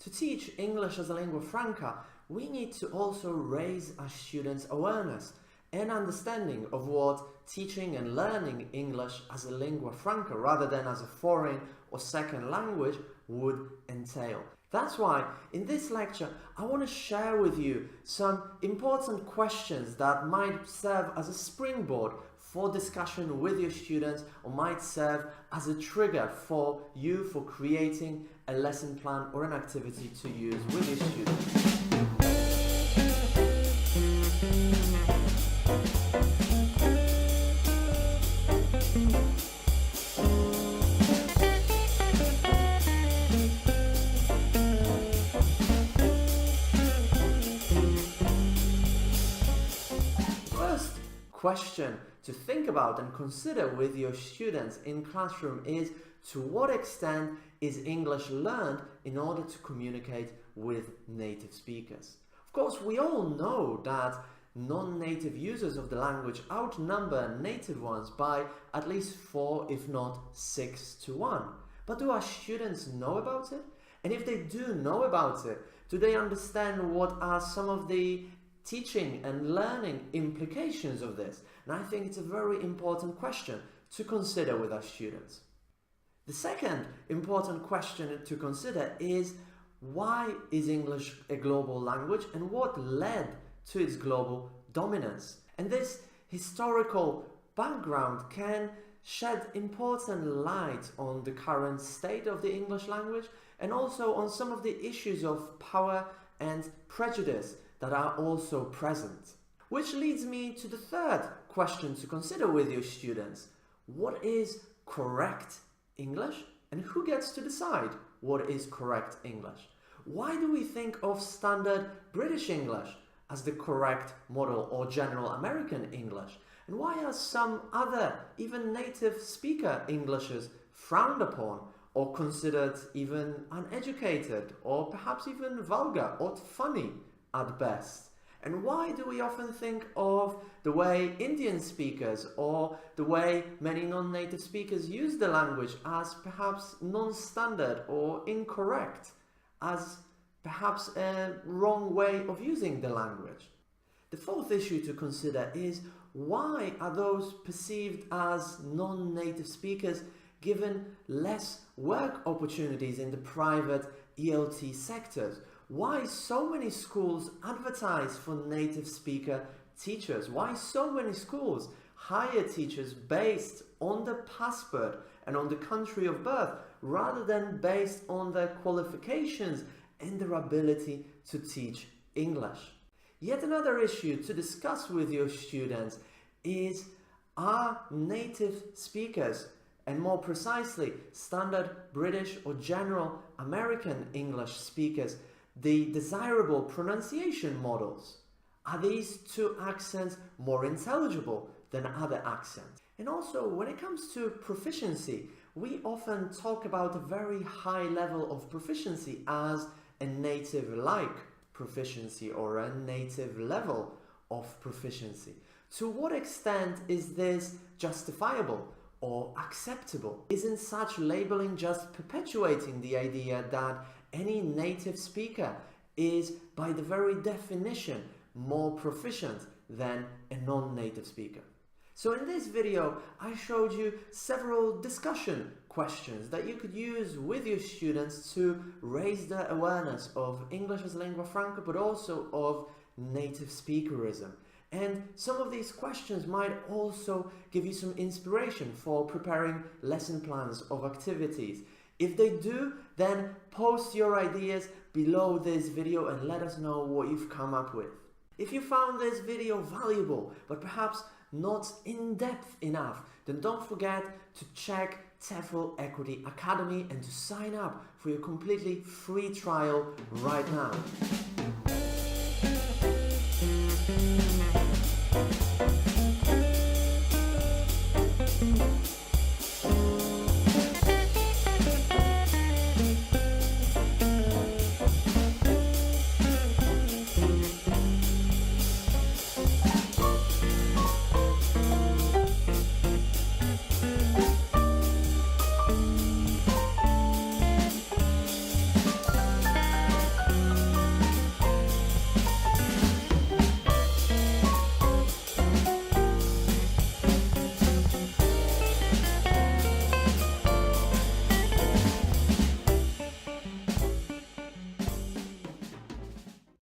To teach English as a lingua franca, we need to also raise our students' awareness and understanding of what teaching and learning English as a lingua franca rather than as a foreign or second language would entail. That's why in this lecture I want to share with you some important questions that might serve as a springboard for discussion with your students or might serve as a trigger for you for creating a lesson plan or an activity to use with your students. Question to think about and consider with your students in classroom is, to what extent is English learned in order to communicate with native speakers? Of course, we all know that non-native users of the language outnumber native ones by at least 4, if not 6 to 1. But do our students know about it? And if they do know about it, do they understand what are some of the teaching and learning implications of this? And I think it's a very important question to consider with our students. The second important question to consider is, why is English a global language and what led to its global dominance? And this historical background can shed important light on the current state of the English language and also on some of the issues of power and prejudice that are also present. Which leads me to the third question to consider with your students. What is correct English and who gets to decide what is correct English? Why do we think of standard British English as the correct model or general American English? And why are some other, even native speaker Englishes frowned upon or considered even uneducated or perhaps even vulgar or funny at best? And why do we often think of the way Indian speakers or the way many non-native speakers use the language as perhaps non-standard or incorrect, as perhaps a wrong way of using the language? The fourth issue to consider is, why are those perceived as non-native speakers given less work opportunities in the private ELT sectors? Why so many schools advertise for native speaker teachers? Why so many schools hire teachers based on the passport and on the country of birth rather than based on their qualifications and their ability to teach English? Yet another issue to discuss with your students is, are native speakers, and more precisely standard British or general American English speakers, the desirable pronunciation models? Are these two accents more intelligible than other accents? And also, when it comes to proficiency, we often talk about a very high level of proficiency as a native-like proficiency or a native level of proficiency. To what extent is this justifiable or acceptable? Isn't such labeling just perpetuating the idea that any native speaker is, by the very definition, more proficient than a non-native speaker? So in this video, I showed you several discussion questions that you could use with your students to raise their awareness of English as lingua franca, but also of native speakerism. And some of these questions might also give you some inspiration for preparing lesson plans of activities. If they do, then post your ideas below this video and let us know what you've come up with. If you found this video valuable, but perhaps not in-depth enough, then don't forget to check TEFL Equity Academy and to sign up for your completely free trial right now.